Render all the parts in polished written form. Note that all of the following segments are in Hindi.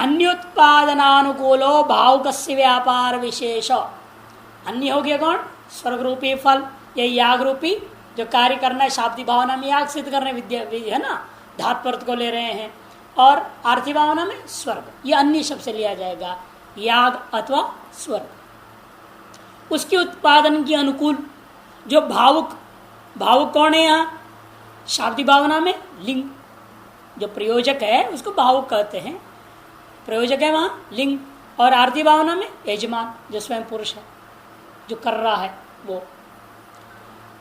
अन्योत्पादनानुकूलो भावुकस्य व्यापार विशेष। अन्य हो गया कौन? स्वर्ग रूपी फल, ये याग रूपी जो कार्य करना है, शाब्दी भावना में याग सिद्ध करने विद्या है ना, धातुपर्थ को ले रहे हैं, और आर्थी भावना में स्वर्ग, ये अन्य शब्द से लिया जाएगा, याग अथवा स्वर्ग। उसके उत्पादन के अनुकूल जो भावुक, भावुक कौन है यहाँ? शाब्दी भावना में लिंग, जो प्रयोजक है उसको भावुक कहते हैं, प्रयोजक है वहां लिंग, और आर्थी भावना में यजमान जो स्वयं पुरुष है, जो कर रहा है वो।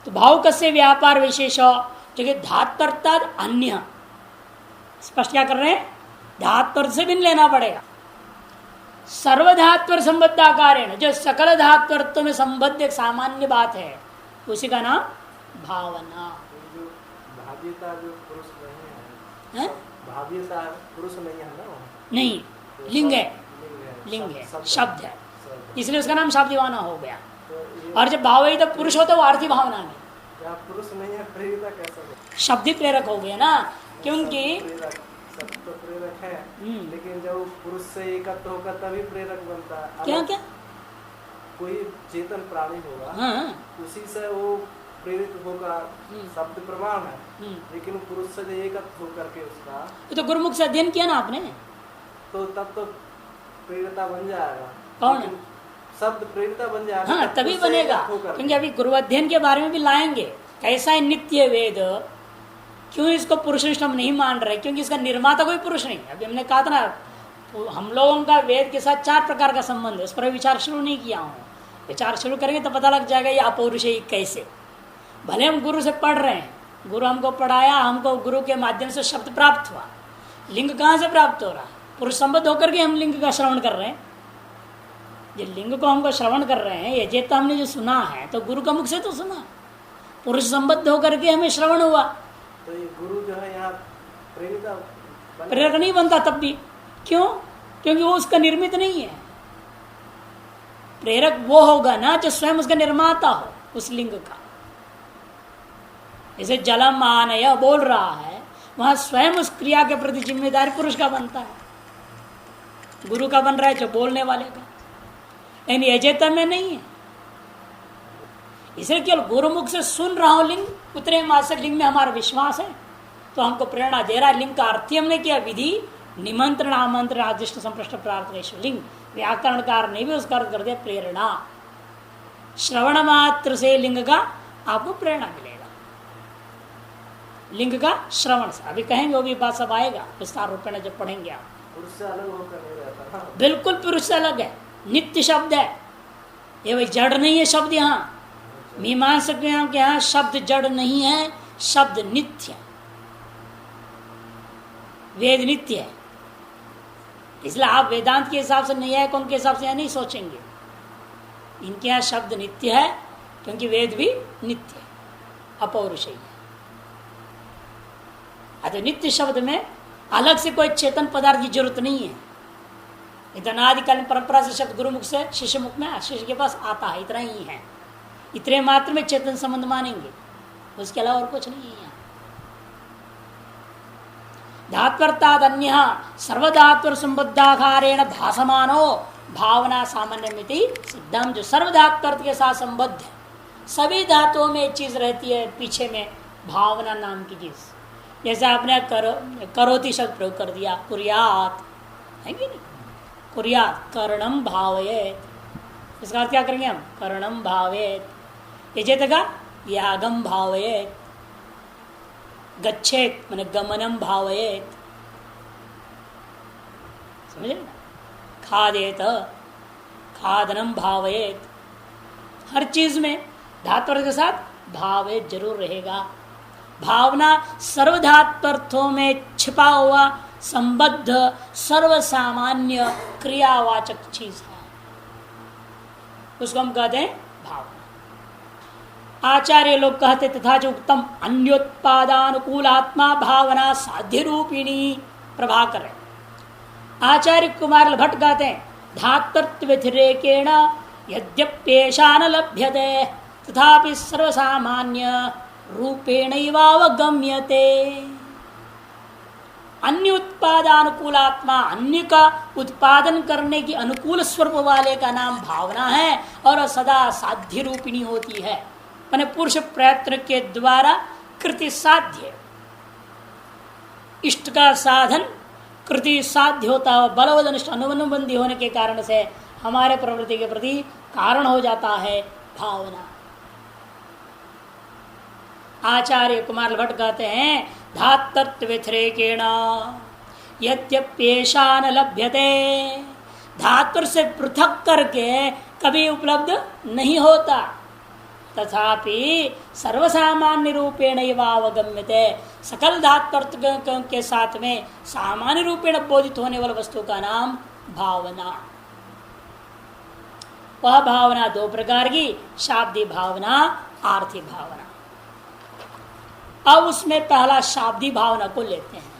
तो भावुक से व्यापार विशेष, जो कि धात्वर्ताद अन्य, स्पष्ट क्या कर रहे हैं? धात्वर से भी लेना पड़ेगा। सर्वधात्वर संबद्धाकारेण, जो सकल धात्वर्तों में संबद्ध एक सामान्य बात है, उसी का नाम भावना। भाव्यता जो पुरुष नहीं है, भाव्यता पुरुष नहीं है ना, नहीं, लिंग है, लिंग है, शब्द है, इसलिए उसका नाम शाब्दी भावना हो गया। और जब भाव ही तो पुरुष होता है वो आर्थी भावना में, पुरुष नहीं है, प्रेरिता कैसा? शब्दी प्रेरक हो गया ना, क्योंकि तो प्रेरक है, लेकिन जब पुरुष से एकत्र होगा तभी प्रेरक बनता है। क्या क्या? कोई चेतन प्राणी होगा, हाँ, उसी से वो प्रेरित होगा, शब्द प्रमाण है, लेकिन पुरुष से एकत्र होकर के उसका, तो गुरुमुख से अध्ययन किया ना आपने, तो तब तो प्रेरिता बन जाएगा। कौन? शब्द प्रेरिता बन जाएगा। हाँ, तभी बनेगा, क्योंकि अभी गुरु अध्ययन के बारे में भी लाएंगे। कैसा है नित्य वेद, क्यों इसको पुरुषनिष्ठ हम नहीं मान रहे? क्योंकि इसका निर्माता कोई पुरुष नहीं। अभी हमने कहा था ना, हम लोगों का वेद के साथ 4 प्रकार का संबंध है, उस पर विचार शुरू नहीं किया हूँ। विचार शुरू करेंगे तो पता लग जाएगा ये अपौरुष है कैसे। भले हम गुरु से पढ़ रहे हैं, गुरु हमको पढ़ाया, हमको गुरु के माध्यम से शब्द प्राप्त हुआ, लिंग कहाँ से प्राप्त हो रहा? पुरुष संबद्ध होकर के हम लिंग का श्रवण कर रहे हैं। जो लिंग को हमको श्रवण कर रहे हैं, ये जेता हमने जो सुना है तो गुरु का मुख से तो सुना, पुरुष संबद्ध होकर के हमें श्रवण हुआ। तो ये गुरु जो है यहाँ प्रेरक नहीं बनता तब भी। क्यों? क्योंकि वो उसका निर्मित नहीं है। प्रेरक वो होगा ना जो स्वयं उसका निर्माता हो उस लिंग का। जैसे जलम आनय बोल रहा है, वहां स्वयं उस क्रिया के प्रति जिम्मेदारी पुरुष का बनता है, गुरु का बन रहा है जो बोलने वाले का, लेकिन अजेता में नहीं है। इसलिए केवल गुरुमुख से सुन रहा हूं लिंग, उतने मात्र लिंग में हमारा विश्वास है तो हमको प्रेरणा दे रहा है। लिंग का अर्थ हमने किया विधि, निमंत्रण आमंत्रण आदिष्ट संप्रष्ट प्रार्थनेश लिंग। व्याकरणकार ने भी उसका अर्थ कर दिया प्रेरणा। श्रवण मात्र से लिंग का आपको प्रेरणा मिलेगा, लिंग का श्रवण से। अभी कहेंगे वो भी बात सब आएगा विस्तार रूप में जब पढ़ेंगे आप। पुरुष से अलग होकर नहीं रहता ना, बिल्कुल पुरुष से अलग है, नित्य शब्द है ये, वही जड़ नहीं है शब्द। यहाँ मीमांसक के यहाँ शब्द जड़ नहीं है, शब्द नित्य है, वेद नित्य है। इसलिए आप वेदांत के हिसाब से नहीं है, कौन के हिसाब से यहाँ नहीं सोचेंगे। इनके यहाँ शब्द नित्य है क्योंकि वेद भी नित्य है, अपौरुषेय है। अतः नित्य शब्द में अलग से कोई चेतन पदार्थ की जरूरत नहीं है। अनादिकालीन परंपरा से शब्द गुरुमुख से शिष्य मुख में शिष्य के पास आता है, इतना ही है। इतने मात्र में चेतन संबंध मानेंगे, उसके अलावा और कुछ नहीं है। धात्वर्ताद अन्य सर्वधात्वर संबद्धाकारेण भासमानो भावना सामान्य मिति सिद्धम। जो सर्वधात्वर्थ के साथ संबद्ध है, सभी धातुओं में एक चीज रहती है पीछे में, भावना नाम की चीज। जैसे आपने करोति शब्द प्रयोग कर दिया, कुर्यात है कि नहीं, कुर्यात कर्णम भावयेत। इसका अर्थ क्या करेंगे हम? कर्णम भावयेत। यजेत का यागम भावयेत, गच्छेत माने गमनम भावयेत, समझे ना। खादेत खादनम भावयेत। हर चीज में धात्वर्थ के साथ भावयेत जरूर रहेगा। भावना सर्वधात्वर्थों में छिपा हुआ संबद्ध सर्वसामान्य क्रियावाचक चीज है, उसको हम कहते हैं भावना। आचार्य लोग कहते तथा जो उत्तम अन्योत्पादानुकूल आत्मा भावना साध्य रूपिणी प्रभाकर है। आचार्य कुमार भट्ट कहते हैं धातृत्व व्यतिरेकेण यद्यप्येषा न लभ्यते तथापि सर्वसामान्य रूपेणैवावगम्यते। अन्य उत्पादानुकूलात्मा, अन्य का उत्पादन करने की अनुकूल स्वरूप वाले का नाम भावना है और सदा साध्य रूपिणी होती है। माने पुरुष प्रयत्न के द्वारा कृति साध्य, इष्ट का साधन कृति साध्य होता है। बलवदनिष्ठ अनुबंधी होने के कारण से हमारे प्रवृत्ति के प्रति कारण हो जाता है भावना। आचार्य कुमार भट्ट कहते हैं धातत्व व्यतिरेकेण यद्यप्येषा न लभ्यते, धातु से पृथक करके कभी उपलब्ध नहीं होता, तथापि सर्वसामान्य रूपेण अवगम्यते, सकल धातुत्व के साथ में सामान्य रूपेण बोधित होने वाले वस्तु का नाम भावना। वह भावना दो प्रकार की, शाब्दी भावना, आर्थी भावना। अब उसमें पहला शाब्दी भावना को लेते हैं।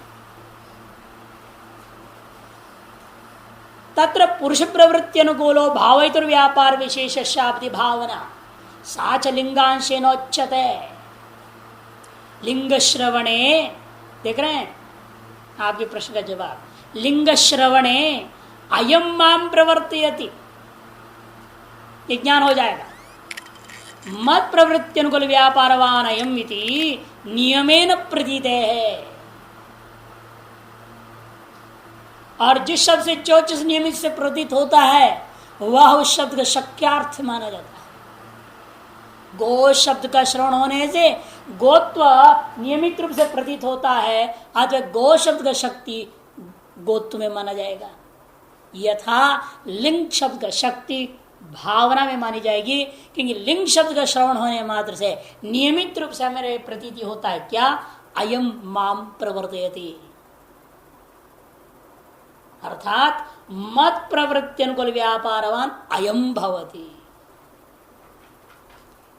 तत्र पुरुष प्रवृत्ति अनुकूलो भावैतुर व्यापार विशेष शाब्दी भावना साच लिंगांशेनोच्यते। लिंग श्रवणे, देख रहे हैं आपके प्रश्न का जवाब, लिंग श्रवणे अयम माम प्रवर्तयति, ये ज्ञान हो जाएगा। मत प्रवृत्ति अनुकूल व्यापारवान अयम इति नियमेन प्रतीत है। और जिस शब्द से जो जिस नियमित से प्रतीत होता है वह उस शब्द का शक्यार्थ माना जाता है। गो शब्द का श्रवण होने से गोत्व नियमित रूप से प्रतीत होता है, अतः गो शब्द का शक्ति गोत्व में माना जाएगा। यथा लिंग शब्द का शक्ति भावना में मानी जाएगी, क्योंकि लिंग शब्द का श्रवण होने मात्र से नियमित रूप से हमारे प्रतीति होता है क्या, अयम माम प्रवर्तयति, अर्थात मत प्रवृत्ति अनुकूल व्यापारवान अयम भवति,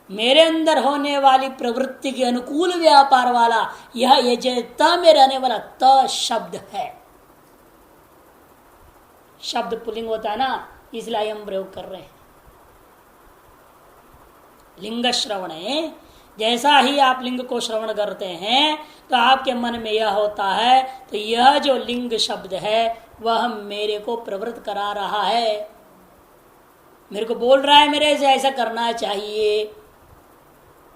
मेरे अंदर होने वाली प्रवृत्ति के अनुकूल व्यापार वाला यह यजत में रहने वाला त शब्द है। शब्द पुल्लिंग होता है ना, इसलिए हम प्रयोग कर रहे हैं। लिंग श्रवण, जैसा ही आप लिंग को श्रवण करते हैं तो आपके मन में यह होता है, तो यह जो लिंग शब्द है वह मेरे को प्रवृत्त करा रहा है, मेरे को बोल रहा है मेरे से ऐसा करना चाहिए,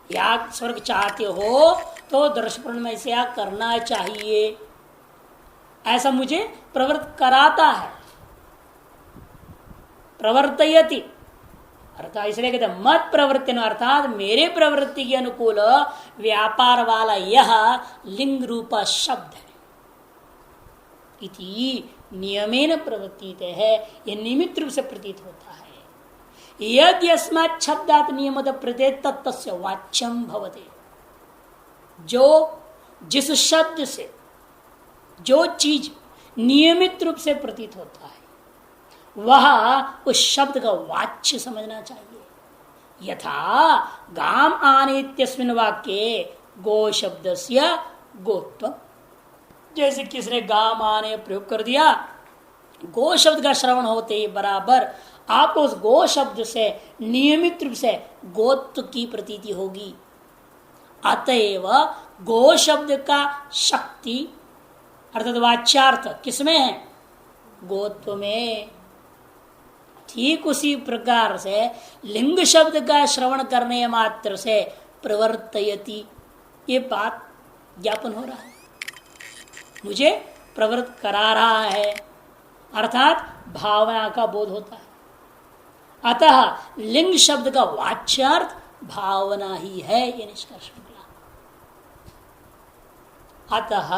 या स्वर्ग चाहते हो तो दर्शपूर्ण में से करना चाहिए, ऐसा मुझे प्रवृत्त कराता है। प्रवर्तयति अर्थात इसलिए कहते मत प्रवृत्ति, अर्थात मेरे प्रवृत्ति के अनुकूल व्यापार वाला यह लिंग रूपा शब्द है। इति नियमेन प्रवृत्ति है, यह नियमित रूप से प्रतीत होता है। यदि अस्मात् शब्दात् नियमत प्रत्येक तत्तस्य वाच्यम भवते, जो जिस शब्द से जो चीज नियमित रूप से प्रतीत होता है वह उस शब्द का वाच्य समझना चाहिए। यथा गाम आनेत्यस्मिन् वाक्ये गो शब्दस्य गोत्व, जैसे किसने गाम आने प्रयोग कर दिया, गो शब्द का श्रवण होते ही बराबर आपको उस गो शब्द से नियमित रूप से गोत्व की प्रतीति होगी। अतएव गो शब्द का शक्ति अर्थात वाच्यार्थ किसमें है, गोत्व में। ठीक उसी प्रकार से लिंग शब्द का श्रवण करने मात्र से प्रवर्तयति, ये बात ज्ञापन हो रहा है, मुझे प्रवृत्त करा रहा है, अर्थात भावना का बोध होता है। अतः लिंग शब्द का वाच्यार्थ भावना ही है, ये निष्कर्ष निकला। अतः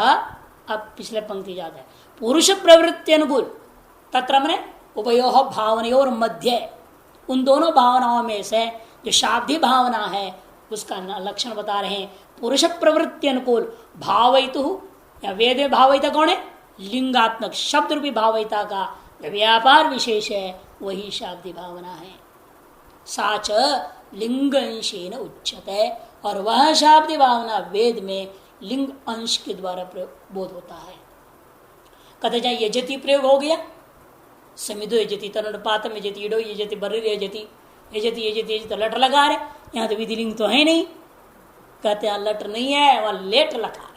अब पिछले पंक्ति याद है, पुरुष प्रवृत्ति अनुकूल तत्र मने उभयोः भावनयोर मध्य, उन दोनों भावनाओं में से जो शाब्दी भावना है उसका लक्षण बता रहे हैं। पुरुष प्रवृत्ति अनुकूल भावयितु, या वेद भावयिता कौन है, लिंगात्मक शब्द रूपी भावयिता का व्यापार विशेष है, वही शाब्दी भावना है। साच लिंग अंशेन उच्यते, और वह शाब्दी भावना वेद में लिंग अंश के द्वारा बोध होता है। कहते जाए यजति प्रयोग हो गया, समिधो यजति, तनुपातम यजति, इडो यजति, बर्री यजति, यजति यजति यजति, लट लगा रहे, यहाँ तो विधिलिंग तो है नहीं, कहते हैं लट नहीं है, वह लेट लगा रहे।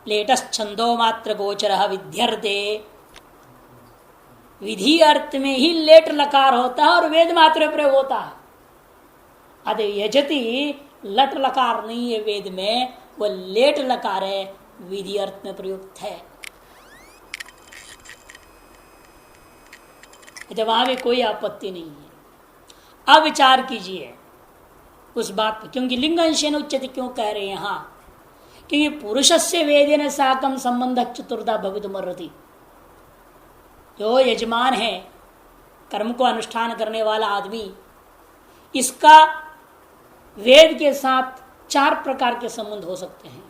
लेटस छंदो मात्र गोचर विध्यर्थे, विधि अर्थ में ही लेट लकार होता है और वेद मात्र प्रयोग होता है। अतः यजति लट लकार नहीं है वेद में, वह लेट लकार है, विधि अर्थ में प्रयुक्त है। जब वहां भी कोई आपत्ति नहीं है। अब विचार कीजिए उस बात पर, क्योंकि लिंगंशेन उच्चते क्यों कह रहे हैं यहां, क्योंकि पुरुष से वेदेन साकम संबंध चतुर्धा भवितुमर्हति। जो यजमान है, कर्म को अनुष्ठान करने वाला आदमी, इसका वेद के साथ 4 प्रकार के संबंध हो सकते हैं।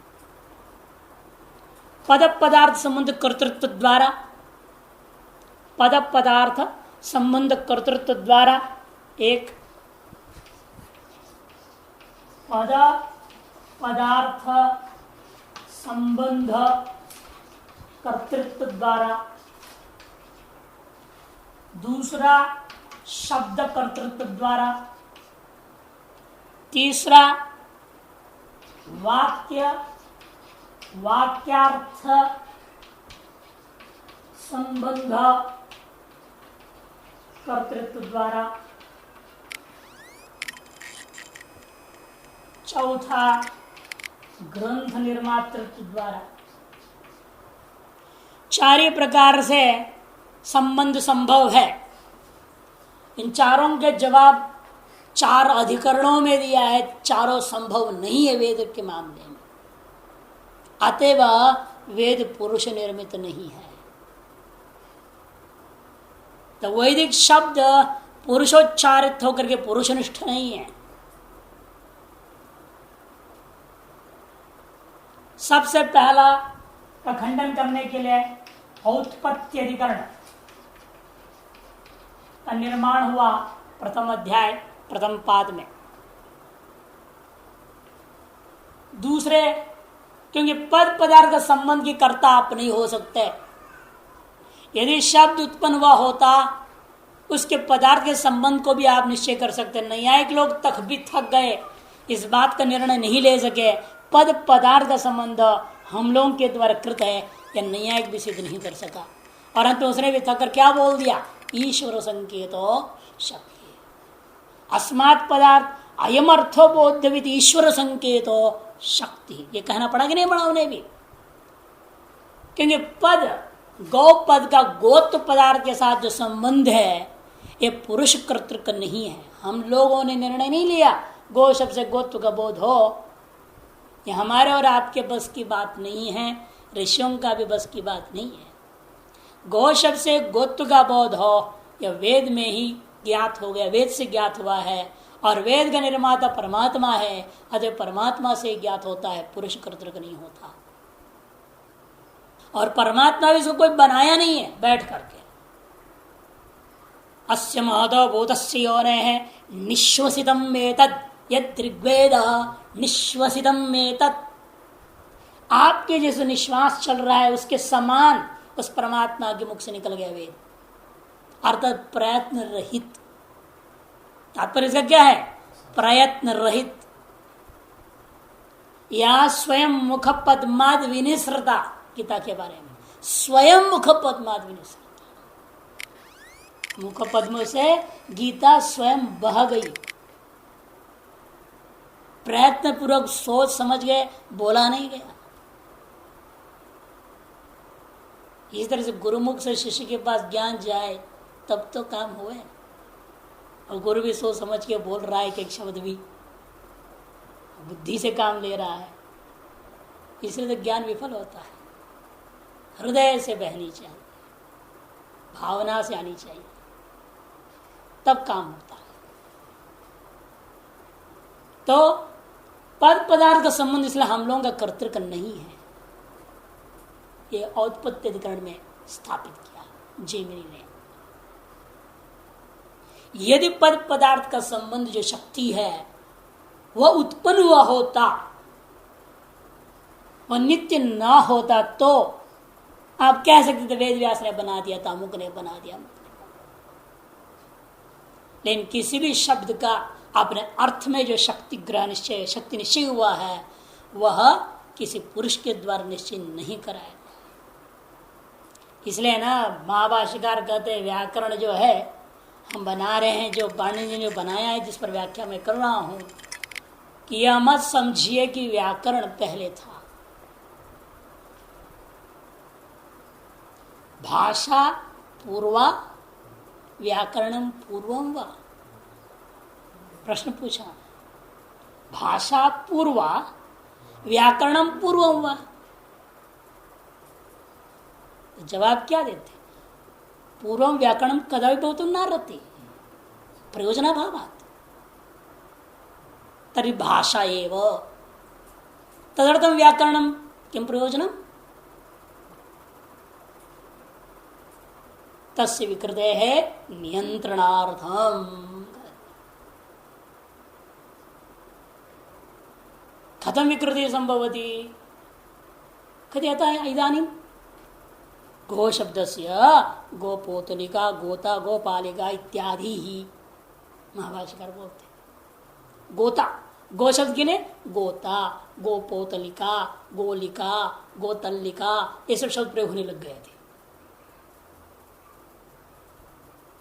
पद पदार्थ संबंध कर्तृत्व द्वारा, पद पदार्थ संबंध कर्तृत्व द्वारा एक, पद पदार्थ संबंध कर्तृत्व द्वारा, दूसरा शब्द कर्तृत्व द्वारा, तीसरा वाक्य वाक्यार्थ संबंध कर्तृत्व द्वारा, चौथा ग्रंथ निर्मातृत्व द्वारा। 4 प्रकार से संबंध संभव है। इन चारों के जवाब 4 अधिकरणों में दिया है, चारों संभव नहीं है वेद के मामले में। अतएव वेद पुरुष निर्मित नहीं है। तो वैदिक शब्द पुरुषोच्चारित होकर के पुरुषनिष्ठ नहीं है। सबसे पहला का खंडन करने के लिए औत्पत्ति अधिकरण का निर्माण हुआ प्रथम अध्याय प्रथम पाद में। दूसरे, क्योंकि पद पदार्थ का संबंध की कर्ता आप नहीं हो सकते। यदि शब्द उत्पन्न हुआ होता, उसके पदार्थ के संबंध को भी आप निश्चय कर सकते। नैयायिक लोग तक भी थक गए, इस बात का निर्णय नहीं ले सके पद पदार्थ का संबंध हम लोगों के द्वारा कृत है, या नैयायिक भी सिद्ध नहीं कर सका। और अंत उसने भी थक कर क्या बोल दिया, ईश्वर संकेतो शक्ति, अस्मात् पदार्थ अयम अर्थो बोध्यवित ईश्वर संकेतो शक्ति। ये कहना पड़ा कि नहीं पड़ा उन्हें भी, क्योंकि पद गौ पद का गोत्र पदार्थ के साथ जो संबंध है ये पुरुष कर्तृक नहीं है। हम लोगों ने निर्णय नहीं लिया गो शब्द से गोत्र का बोध हो, ये हमारे और आपके बस की बात नहीं है, ऋषियों का भी बस की बात नहीं है। गो शब्द से गोत्र का बोध हो यह वेद में ही ज्ञात हो गया, वेद से ज्ञात हुआ है, और वेद का निर्माता परमात्मा है। अतः परमात्मा से ज्ञात होता है, पुरुष कर्तृक नहीं होता। और परमात्मा भी इसको कोई बनाया नहीं है बैठ करके। अस्य महतो भूतस्य योनेः निश्वसितम् एतत् यत् ऋग्वेद निश्वसितम् एतत्। आपके जैसे निश्वास चल रहा है उसके समान उस परमात्मा के मुख से निकल गया वेद, अर्थात प्रयत्न रहित। तात्पर्य इसका क्या है, प्रयत्न रहित। या स्वयं मुख पद्माद विनिसृता, गीता के बारे में स्वयं मुख पद्माद विनिसृता, मुख पद्म से गीता स्वयं बह गई। प्रयत्न पूर्वक सोच समझ गए, बोला नहीं गया। इस तरह से गुरुमुख से शिष्य के पास ज्ञान जाए तब तो काम हुए, और गुरु भी सोच समझ के बोल रहा है कि एक शब्द भी बुद्धि से काम ले रहा है, इसलिए तो ज्ञान विफल होता है। हृदय से बहनी चाहिए, भावना से आनी चाहिए, तब काम होता है। तो पद पदार्थ का संबंध इसलिए हम लोगों का कर्तृक नहीं है, ये औत्पत्ति अधिकरण में स्थापित किया जेमिनी ने। यदि पद पदार्थ का संबंध जो शक्ति है वह उत्पन्न हुआ होता, वह नित्य ना होता, तो आप कह सकते थे वेद व्यास ने बना दिया था, अमुक ने बना दिया। लेकिन किसी भी शब्द का अपने अर्थ में जो शक्ति ग्रह निश्चय, शक्ति निश्चय हुआ है, वह किसी पुरुष के द्वारा निश्चय नहीं कराया। इसलिए ना महाभाष्यकार कहते हैं व्याकरण जो है हम बना रहे हैं, जो पाणिनि ने बनाया है, जिस पर व्याख्या मैं कर रहा हूं, कि यह मत समझिए कि व्याकरण पहले था। भाषा पूर्वा व्याकरणम पूर्वम वा, प्रश्न पूछा। भाषा पूर्वा व्याकरणम पूर्वम वा, जवाब क्या देते? पूर्वम व्याकरणम कदापि भवतुम न रहती प्रयोजनाभावात् तर्हि भाषा एव तदर्थम व्याकरणम किम प्रयोजनम तस्य विकृते है नियंत्रणार्थम। कथम विकृति संभवती? कथयता है इदानीं गो शब्दस्य गोपोतलिका गोता गोपालिका इत्यादि ही महाभाष्यकार बोलते। गोता गो शब्द के लिए गोता गोपोतलिका गोलिका गोतल्लिका ये सब शब्द प्रयोग होने लग गए थे।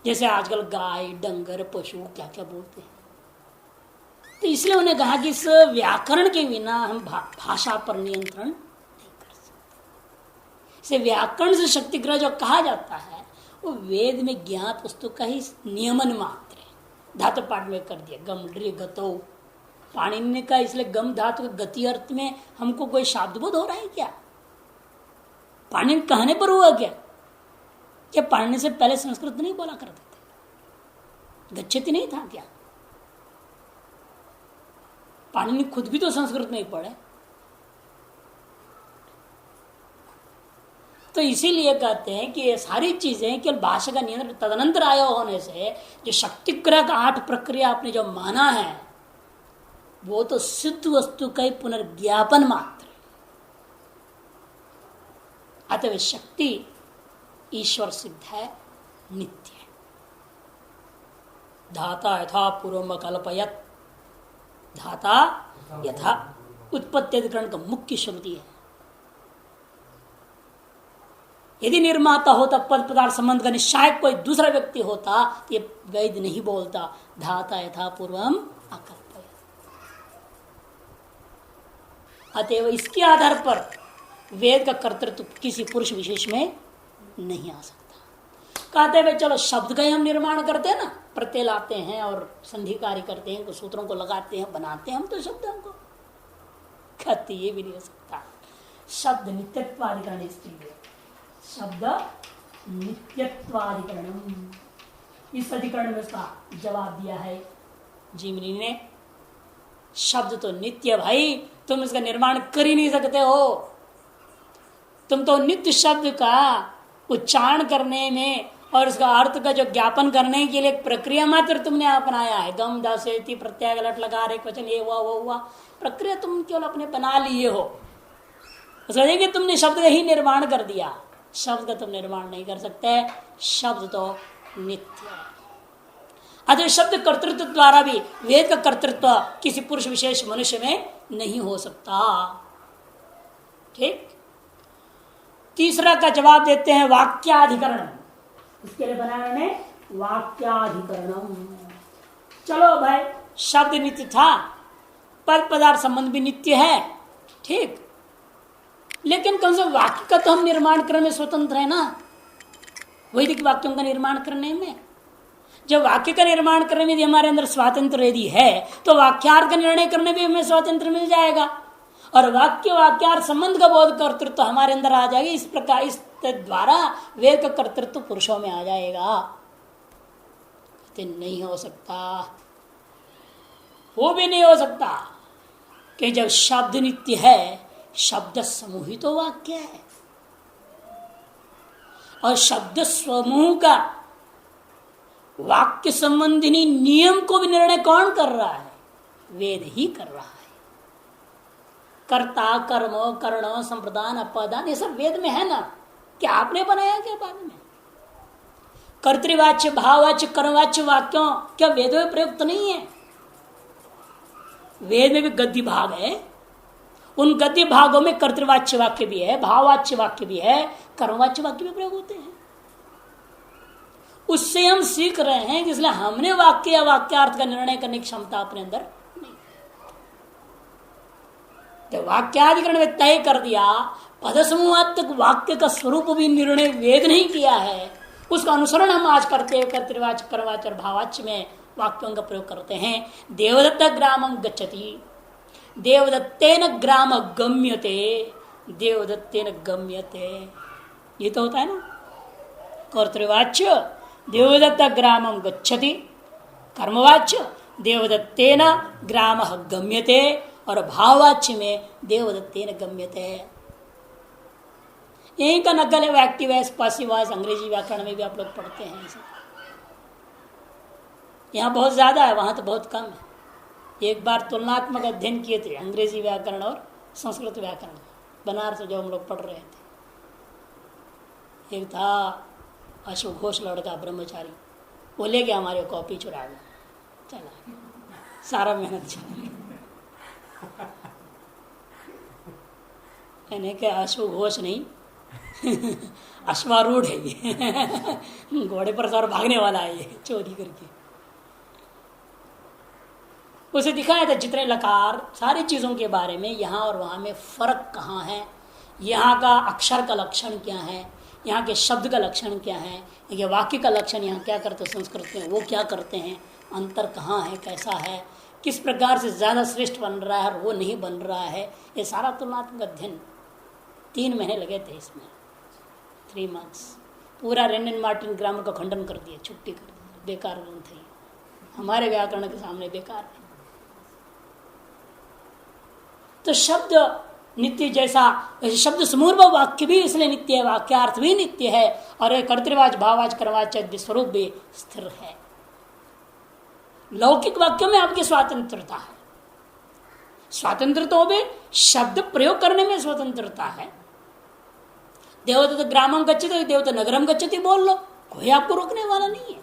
जैसे आजकल गाय डंगर पशु क्या क्या बोलते हैं। तो इसलिए उन्हें कहा कि इस व्याकरण के बिना हम भाषा पर नियंत्रण नहीं कर सकते। इसे व्याकरण से शक्ति ग्रह जो कहा जाता है वो वेद में ज्ञात वस्तु का ही नियमन मात्र है। धातु पाठ में कर दिया गम ड्री गतो पाणिनि ने कहा, इसलिए गम धातु का गति अर्थ में हमको कोई शाब्दबोध हो रहा है क्या? पाणिनि कहने पर हुआ क्या पाणिनि से पहले संस्कृत नहीं बोला करते थे? गच्छति नहीं था क्या? पाणिनि खुद भी तो संस्कृत में ही पढ़े। तो इसीलिए कहते हैं कि ये सारी चीजें केवल भाषा का नियंत्रण तदनंतर आया होने से जो शक्तिग्रह का 8 प्रक्रिया आपने जो माना है वो तो सिद्ध वस्तु का ही पुनर्ज्ञापन मात्र है। अतः शक्ति ईश्वर सिद्ध है, नित्य है। धाता यथा पूर्वम कल्पयत, धाता यथा उत्पत्ति अधिकरण का मुख्य श्रुति है। यदि निर्माता होता पद पदार्थ संबंध का निश्चय कोई दूसरा व्यक्ति होता तो ये वेद नहीं बोलता धाता यथा पूर्वम अकल्पयत। अतएव इसके आधार पर वेद का कर्तृत्व किसी पुरुष विशेष में नहीं आ सकता। कहते हैं चलो शब्द का ही हम निर्माण करते हैं ना, प्रत्यय लाते हैं और संधि कार्य करते हैं, सूत्रों को लगाते हैं, बनाते हैं हम तो शब्दों को। कहते ये भी नहीं हो सकता। शब्द नित्यत्वाधिकरण, इसलिए शब्द नित्यत्वाधिकरणम, इस अधिकरण में उसका जवाब दिया है जीवनी ने। शब्द तो नित्य भाई, तुम इसका निर्माण कर ही नहीं सकते हो। तुम तो नित्य शब्द का उच्चारण करने में और उसका अर्थ का जो ज्ञापन करने के लिए एक प्रक्रिया मात्र तुमने अपनाया है। गम दासेति प्रत्यय लट लगा रहे वचन ये हुआ वो हुआ, प्रक्रिया तुम केवल अपने बना लिए हो। कि तुमने शब्द का ही निर्माण कर दिया। शब्द का तुम निर्माण नहीं कर सकते, शब्द तो नित्य है। अतः शब्द कर्तृत्व द्वारा भी वेद का कर्तृत्व किसी पुरुष विशेष मनुष्य में नहीं हो सकता। ठीक। तीसरा का जवाब देते हैं वाक्याधिकरण। इसके लिए बनाया ने वाक्याधिकरणम। चलो भाई शब्द नित्य था, पद पदार्थ संबंध भी नित्य है, ठीक, लेकिन कम से कम वाक्य का तो हम निर्माण करने में स्वतंत्र है ना। वैदिक वाक्यों का निर्माण करने में, जब वाक्य का निर्माण करने में यदि हमारे अंदर स्वातंत्र यदि है तो वाक्यार्थ का निर्णय करने में हमें स्वातंत्र मिल जाएगा और वाक्य वाक्यार्थ संबंध का बोध कर्तृत्व तो हमारे अंदर आ जाएगा। इस प्रकार इस द्वारा वेद का कर्तृत्व पुरुषों में आ जाएगा। तो नहीं हो सकता, वो भी नहीं हो सकता कि जब शब्द नित्य है, शब्द समूह ही तो वाक्य है और शब्द समूह का वाक्य संबंधिनी नियम को भी निर्णय कौन कर रहा है? वेद ही कर रहा है। कर्ता कर्म कर्ण संप्रदान अपादान ये सब वेद में है ना। क्या आपने बनाया क्या बाद में? कर्तृवाच्य भाववाच्य कर्मवाच्य वाक्यों क्या वेद में प्रयुक्त नहीं है? वेद में भी गद्य भाग है, उन गद्य भागों में कर्तृवाच्य वाक्य भी है, भाववाच्य वाक्य भी है, कर्मवाच्य वाक्य भी प्रयोग होते हैं। उससे हम सीख रहे हैं, इसलिए हमने वाक्य या वाक्यार्थ का निर्णय करने की क्षमता अपने अंदर नहीं। तो वाक्याधिकरण में तय कर दिया, पद समूहात्मक वाक्य का स्वरूप भी निर्णय वेद नहीं किया है, उसका अनुसरण हम आज करते हुए कर्तृवाच्य कर्मवाच्य और भाववाच्य में वाक्यों का प्रयोग करते हैं। देवदत्त ग्रामं गच्छति, देवदत्तेन ग्राम गम्यते, देवदत्तेन गम्यते, ये तो होता है ना। कर्तृवाच्य देवदत्त ग्रामं गच्छति, कर्मवाच्य देवदत्तेन ग्राम गम्यते, और भाववाच्य में देवदत्तेन गम्यते। यही का नकल है एक्टिव वॉइस, पैसिव वॉइस, अंग्रेजी व्याकरण में भी आप लोग पढ़ते हैं इसे। यहाँ बहुत ज्यादा है, वहां तो बहुत कम है। एक बार तुलनात्मक अध्ययन किए थे अंग्रेजी व्याकरण और संस्कृत व्याकरण, बनारस जो हम लोग पढ़ रहे थे। एक था अशोक घोष लड़का ब्रह्मचारी, वो ले गया हमारे कॉपी चुरा गया, चला सारा मेहनत चला। मैंने कहा अशोक घोष नहीं अश्वारूढ़ है ये घोड़े पर सवार भागने वाला है ये, चोरी करके। उसे दिखाया था जितने लकार सारी चीजों के बारे में, यहाँ और वहां में फर्क कहाँ है, यहाँ का अक्षर का लक्षण क्या है, यहाँ के शब्द का लक्षण क्या है, ये वाक्य का लक्षण यहाँ क्या करते हैं संस्कृत में, वो क्या करते हैं, अंतर कहाँ है, कैसा है, किस प्रकार से ज्यादा श्रेष्ठ बन रहा है और वो नहीं बन रहा है। ये सारा तुलनात्मक अध्ययन 3 महीने लगे थे इसमें, 3 months। पूरा रेनिन मार्टिन ग्रामर का खंडन कर दिया, छुट्टी कर दी, बेकार ग्रंथ है हमारे व्याकरण के सामने, बेकार है। तो शब्द नित्य जैसा शब्द समूह वाक्य भी इसलिए नित्य है, वाक्यार्थ भी नित्य है, और कर्तृवाच भाववाच कर्मवाच्य स्वरूप भी स्थिर है। लौकिक वाक्यों में आपकी स्वतंत्रता है, स्वतंत्रता में शब्द प्रयोग करने में स्वतंत्रता है। देवदत्त ग्रामं गच्छति, देवदत्त नगरम गच्छति बोल लो, कोई आपको रोकने वाला नहीं है।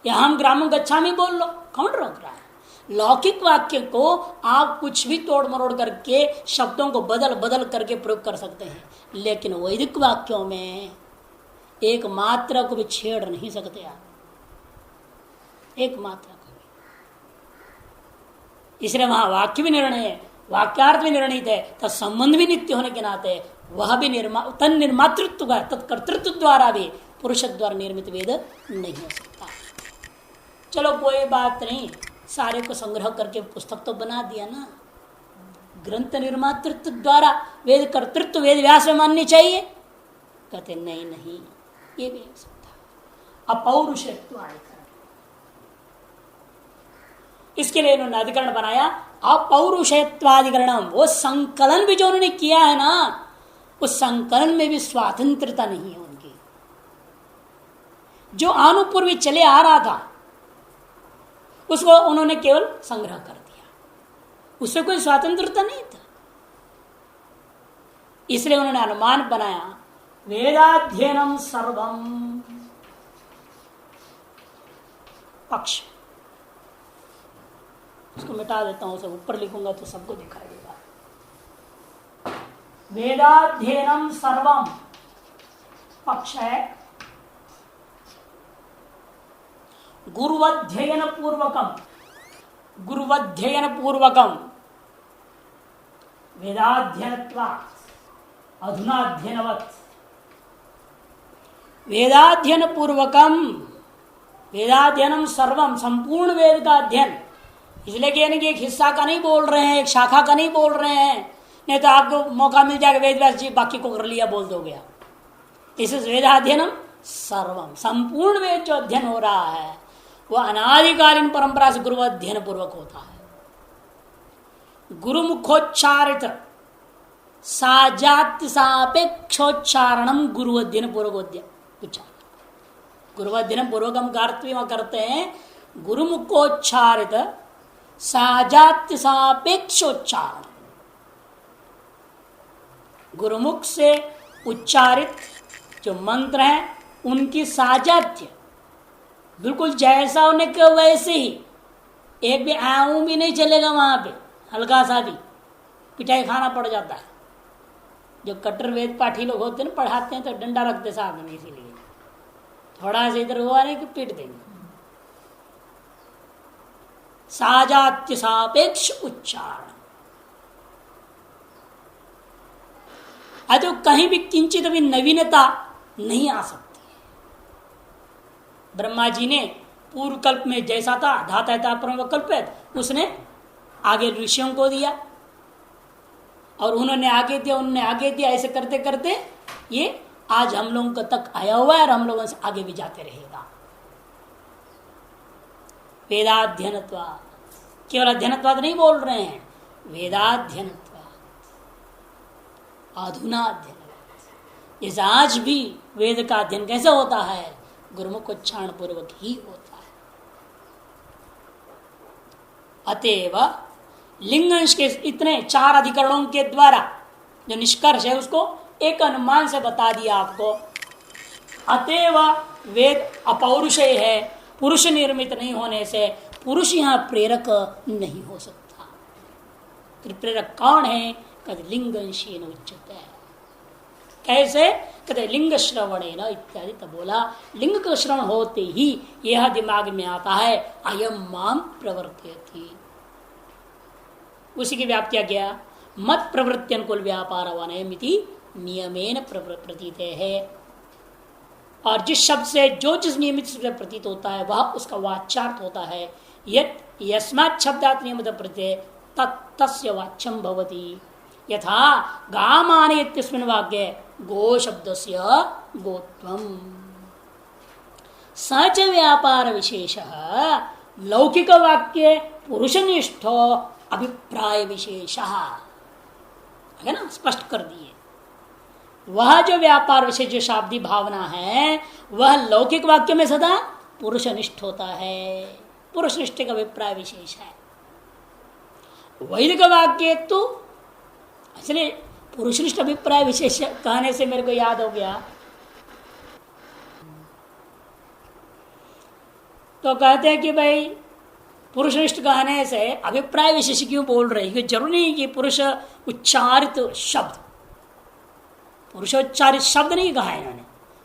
या हम ग्रामं गच्छामि बोल लो, कौन रोक रहा है। लौकिक वाक्य को आप कुछ भी तोड़ मरोड़ करके शब्दों को बदल बदल करके प्रयोग कर सकते हैं, लेकिन वैदिक वाक्यों में एक मात्रा को भी छेड़ नहीं सकते आप, एक मात्रा को भी। इसलिए वहां वाक्य भी निर्णय है, वाक्यार्थ भी निर्णित है, तो संबंध भी नित्य होने के नाते वह भी तन निर्मातृत्व का तत्कर्तृत्व द्वारा भी पुरुष द्वारा निर्मित वेद नहीं हो सकता। चलो कोई बात नहीं, सारे को संग्रह करके पुस्तक तो बना दिया ना, ग्रंथ निर्मातृत्व द्वारा वेद कर्तृत्व वेद व्यास में माननी चाहिए, कहते नहीं नहीं ये भी हो सकता। अपौरुषत्व अधिकरण, इसके लिए इन्होंने अधिकरण बनाया अपौरुषत्वाधिकरणम। वो संकलन भी जो उन्होंने किया है ना, उस संकलन में भी स्वतंत्रता नहीं है उनकी। जो अनुपूर्वी चले आ रहा था उसको उन्होंने केवल संग्रह कर दिया, उससे कोई स्वतंत्रता नहीं था। इसलिए उन्होंने अनुमान बनाया वेदाध्ययनम सर्वम पक्ष। उसको मिटा देता हूं, सब ऊपर लिखूंगा तो सबको दिखाई देगा। वेदाध्ययनम सर्वम पक्ष है, गुरुवध्ययन पूर्वकम, गुरुवध्ययन पूर्वकम वेदाध्ययनत्वात् अधुनाध्ययनवत्। वेदाध्ययन पूर्वकम, वेदाध्ययनम सर्वम संपूर्ण वेद का अध्ययन। इसलिए कि एक हिस्सा का नहीं बोल रहे हैं, एक शाखा का नहीं बोल रहे हैं, नहीं तो आपको मौका मिल जाएगा वेद व्यास जी बाकी को कर लिया बोल दोगे आप। इस वेदाध्ययनम सर्वम, संपूर्ण वेद जो अध्ययन हो रहा है वह अनादिकालीन परंपरा से गुरु अध्ययन पूर्वक होता है। गुरु मुखोच्चारित साजात्य सापेक्षोच्चारणम गुरु अध्ययन पूर्वक उच्चारण। गुरु अध्ययन पूर्वक हम करते हैं गुरु मुखोच्चारित साजात्य सापेक्षोच्चारण। गुरुमुख से उच्चारित जो मंत्र हैं उनकी साजात्य बिल्कुल जैसा होने के वैसे ही, एक भी आऊं भी नहीं चलेगा वहां पे, हल्का सा भी पिटाई खाना पड़ जाता है। जो कट्टर वेद पाठी लोग होते हैं ना, पढ़ाते हैं तो डंडा रखते साथ में, इसीलिए थोड़ा सा इधर हुआ नहीं कि पीट देंगे। साजात्य सापेक्ष उच्चारण, तो कहीं भी किंचित भी नवीनता नहीं आ सकती। ब्रह्मा जी ने पूर्व कल्प में जैसा था धाता परम कल्पित, उसने आगे ऋषियों को दिया और उन्होंने आगे दिया, उन्होंने आगे दिया, ऐसे करते करते ये आज हम लोगों तक आया हुआ है और हम लोगों से आगे भी जाते रहेगा। वेदाध्ययनत्वात्, केवल अध्ययनत्वात् नहीं बोल रहे हैं, वेदाध्ययनत्वात्, अधुनाध्ययनत्वात्। जैसे आज भी वेद का अध्ययन कैसे होता है, गुरुमुख उच्चारण पूर्वक ही होता है। अतएव लिंगंश के इतने 4 अधिकरणों के द्वारा जो निष्कर्ष है उसको एक अनुमान से बता दिया आपको। अतएव वेद अपौरुषेय है, पुरुष निर्मित नहीं होने से पुरुष यहां प्रेरक नहीं हो सकता। तो प्रेरक कौन है? कहते लिंगंशेन उच्यते। कैसे? कहते लिंग श्रवणेन इत्यादि। तब बोला लिंग का श्रवण होते ही यह दिमाग में आता है, अयम माम प्रवर्तयति। उसी की व्याप्ति गया, मत प्रवृत्ति अनुकूल व्यापार वनयमिति नियमेन प्रतीत है। और जिस शब्द से जो जिस नियमित से प्रतीत होता है वह उसका वाच्यार्थ होता है। यस्मात् शब्दात् नियमित प्रत्यय तस्य वाच्यम भवति। यथा गामाने इत्यस्मिन् वाक्ये गो शब्दस्य गोत्वम्। सच व्यापार विशेषः लौकिक वाक्ये पुरुषनिष्ठो अभिप्राय विशेषः, है ना, स्पष्ट कर दिए। वह जो व्यापार विशेष जो शाब्दी भावना है वह लौकिक वाक्य में सदा पुरुषनिष्ठ होता है, पुरुषनिष्ठ का अभिप्राय विशेष है। वैदिक वाक्य तो इसलिए पुरुषनिष्ठ अभिप्राय विशेष कहने से मेरे को याद हो गया, तो कहते हैं कि भाई पुरुषनिष्ठ कहने से अभिप्राय विशेष क्यों बोल रहे हैं? जरूरी नहीं कि पुरुष उच्चारित शब्द, पुरुषोच्चारित शब्द नहीं कहा है इन्होंने,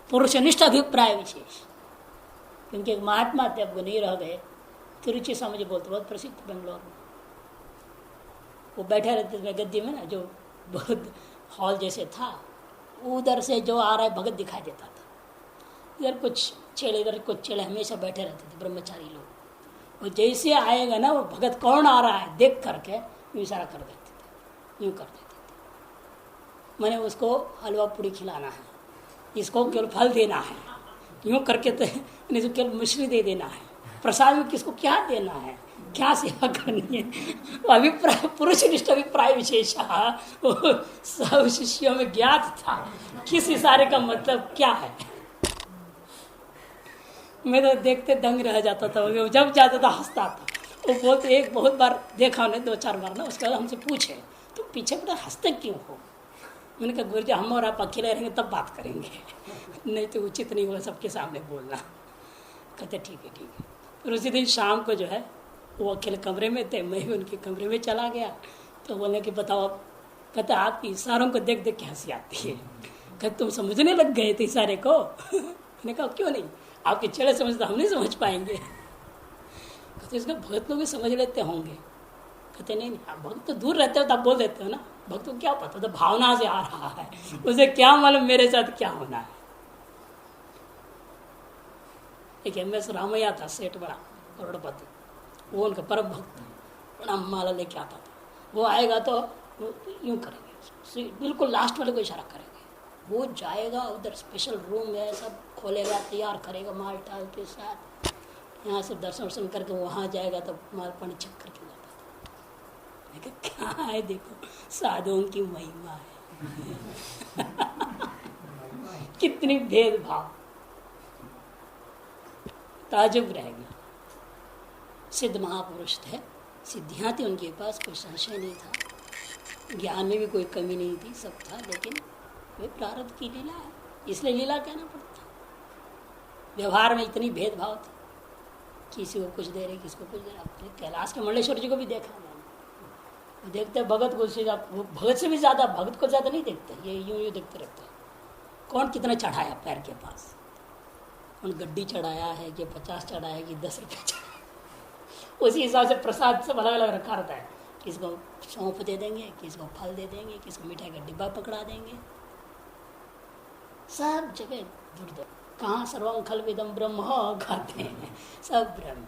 पुरुषनिष्ठ अभिप्राय विशेष। क्योंकि एक महात्मा थे, अब वो नहीं रह गए, तिरुचि समझ बोलते, बहुत प्रसिद्ध बेंगलोर में। वो बैठे रहते थे गद्दी में ना, जो बहुत हॉल जैसे था, उधर से जो आ रहा है भगत दिखाई देता था। इधर कुछ चेले, इधर कुछ चेले हमेशा बैठे रहते थे, ब्रह्मचारी लोग। वो जैसे आएगा ना, वो भगत कौन आ रहा है देख करके यूँ इशारा कर देते थे, यूँ कर देते थे, मैंने उसको हलवा पूरी खिलाना है, इसको केवल फल देना है, यूँ करके तो नहीं तो केवल मिश्री दे देना है, प्रसाद में किसको क्या देना है, क्या सेवा करनी है। अभिप्राय पुरुषनिष्ठ अभिप्राय विशेष सब शिष्यों में ज्ञात था, किस इशारे का मतलब क्या है। मैं तो देखते दंग रह जाता था, जब जाता था हंसता था। वो बोलते, एक बहुत बार देखा उन्हें 2-4 बार ना, उसके बाद हमसे पूछे तो पीछे बेटा हंसते क्यों हो? मैंने कहा गुरुजी हम और आप अकेले रहेंगे तब बात करेंगे, नहीं तो उचित नहीं हुआ सबके सामने बोलना। कहते ठीक है ठीक है। फिर उसी दिन शाम को जो है वो अकेले कमरे में थे, मैं भी उनके कमरे में चला गया। तो बोलने कि बताओ, कहते आपके इशारों को देख देख के हंसी आती है। कहते तुम समझने लग गए थे इशारे को? मैंने कहा क्यों नहीं, आपके चेहरे समझते, हम नहीं समझ पाएंगे। कहते इसका भगत लोग भी समझ लेते होंगे। कहते नहीं नहीं, आप भक्त तो दूर रहते हो तो आप बोल देते हो ना, भक्त को क्या पता, तो भावना से आ रहा है, उसे क्या मालूम मेरे साथ क्या होना है। एक MS रामैया था, सेठ बड़ा करोड़पति, वो उनका परम भक्त प्रणाम माला लेके आता था। वो आएगा तो यूँ करेंगे, बिल्कुल लास्ट वाले को इशारा करेंगे। वो जाएगा उधर, स्पेशल रूम है, सब खोलेगा, तैयार करेगा माल टाल के साथ, यहाँ से दर्शन वर्शन करके वहाँ जाएगा तो माल पानी छक करके जाता था। मैं कहा क्या है, देखो साधुओं की महिमा है। कितनी भेदभाव, ताजुब रह गया। सिद्ध महापुरुष थे, सिद्धियाँ थी उनके पास, कोई संशय नहीं था, ज्ञान में भी कोई कमी नहीं थी, सब था, लेकिन वे प्रारब्ध की लीला है, इसलिए लीला कहना पड़ता। व्यवहार में इतनी भेदभाव थी, किसी को कुछ दे रहे, किसी को कुछ दे रहे। कैलाश के मंडलेश्वर जी को भी देखा मैंने, देखते भगत को भगत से भी ज्यादा, भगत को ज्यादा नहीं देखते, ये यूं देखते रहते हैं कौन कितना चढ़ाया पैर के पास, कौन गड्डी चढ़ाया है कि 50 चढ़ाया है कि 10 रुपये चढ़ाया। उसी हिसाब से प्रसाद सब अलग अलग रखा रहता है, किसको सौंफ दे देंगे, किसको फल दे देंगे, किसको मिठाई का डिब्बा पकड़ा देंगे, सब जगह दूर दूर। कहाँ सर्वं खल्विदं ब्रह्म कहते हैं, सब ब्रह्म।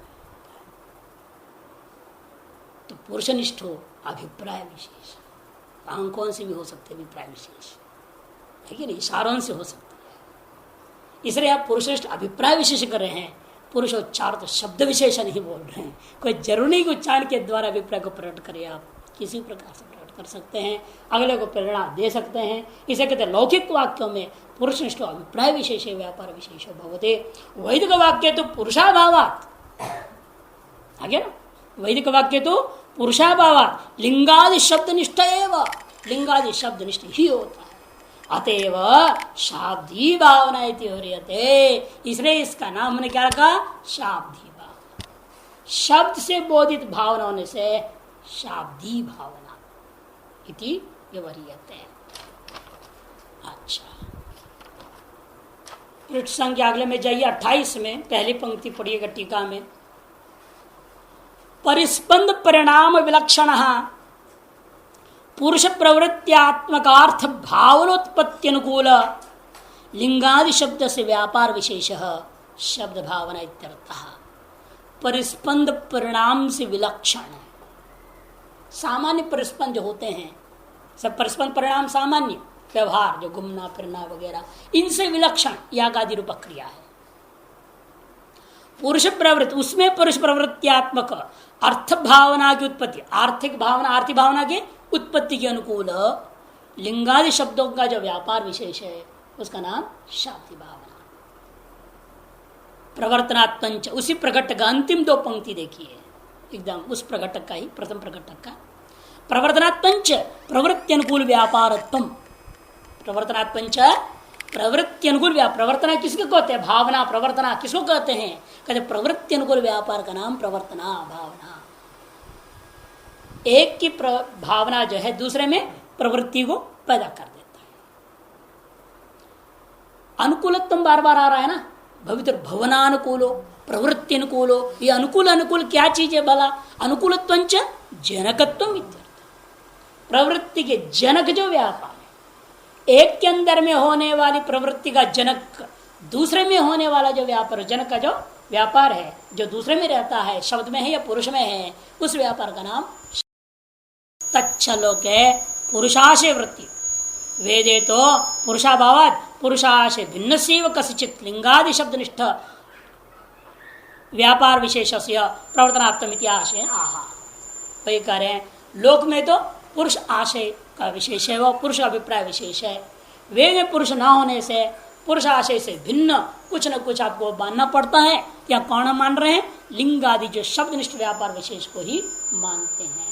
तो पुरुषनिष्ठ हो अभिप्राय विशेष, कौन से भी हो सकते अभिप्राय विशेष है कि नहीं, इशारों से हो सकता है। इसलिए आप पुरुषनिष्ठ अभिप्राय विशेष कर रहे हैं, पुरुष उच्चार तो शब्द विशेष नहीं बोल रहे हैं। कोई जरूरी नहीं कि उच्चारण के द्वारा अभिप्राय को प्रकट करे, आप किसी प्रकार से प्रकट कर सकते हैं, अगले को प्रेरणा दे सकते हैं। इसे कहते हैं लौकिक वाक्यों में पुरुषनिष्ठ अभिप्राय विशेष व्यापार विशेष भवते। वैदिक वाक्य तो पुरुषाभावात, आगे ना, वैदिक वाक्य तो पुरुषाभावात लिंगादि शब्द निष्ठ एवं, लिंगादि शब्द निष्ठ ही होता है। अतएव शाब्दी भावना इसलिए इसका नाम हमने क्या रखा, शाब्दी भावना। शब्द से बोधित भावना होने से शाब्दी भावना इति व्यवहारियते। अच्छा, पृष्ठ संख्या अगले में जाइए 28 में, पहली पंक्ति पढ़िएगा टीका में। परिस्पंद परिणाम विलक्षण पुरुष प्रवृत्त्यात्मकार्थ भावनोत्पत्ति अनुकूल लिंगादि शब्द से व्यापार विशेष शब्द भावना इत्यर्थः। परिस्पंद परिणाम से विलक्षण, सामान्य परिस्पंद जो होते हैं सब परिस्पंद परिणाम सामान्य व्यवहार जो घूमना फिरना वगैरह, इनसे विलक्षण यागादि रूप क्रिया है। पुरुष प्रवृत्ति, उसमें पुरुष प्रवृत्त्यात्मक अर्थ भावना की उत्पत्ति, आर्थिक भावना आर्थिक भावना के उत्पत्ति के अनुकूल लिंगादि शब्दों का जो व्यापार विशेष है उसका नाम शाब्दी भावना। प्रवर्तनात्मंच, उसी प्रकट का अंतिम 2 पंक्ति देखिए, एकदम उस प्रकटक का ही, प्रथम प्रकटक का। प्रवर्तनात्मंच प्रवृत्ति अनुकूल व्यापारत्म, प्रवर्तनात्मंच प्रवृत्ति अनुकूल व्यापार, प्रवर्तना किसको कहते हैं, भावना प्रवर्तना किसको कहते हैं, कहते प्रवृत्ति अनुकूल व्यापार का नाम प्रवर्तना भावना। एक की भावना जो है दूसरे में प्रवृत्ति को पैदा कर देता है। अनुकूलत्व बार बार आ रहा है ना, भवित्र भवनानुकूलो प्रवृत्ति अनुकूलो, ये अनुकूल अनुकूल क्या चीज है भला, अनुकूलत्वंच जनकत्वम इत्यर्थ। प्रवृत्ति के जनक जो व्यापार है, एक के अंदर में होने वाली प्रवृत्ति का जनक दूसरे में होने वाला जो व्यापार, जनक का जो व्यापार है जो दूसरे में रहता है, शब्द में है या पुरुष में है, उस व्यापार का नाम तच्छलोक है पुरुषाशय वृत्ति। वेदे तो पुरुषाभावात पुरुषाशय भिन्न सेव कसिचित लिंगादि शब्द निष्ठ व्यापार विशेष प्रवर्तनात्म इतिहास आहा। वही कह रहे हैं, लोक में तो पुरुष आशय का विशेष है, वह पुरुष अभिप्राय विशेष है। वेद में पुरुष ना होने से पुरुष आशय से भिन्न कुछ न कुछ आपको मानना पड़ता है। या कौन मान रहे हैं, लिंग आदि जो शब्द निष्ठ व्यापार विशेष को ही मानते हैं।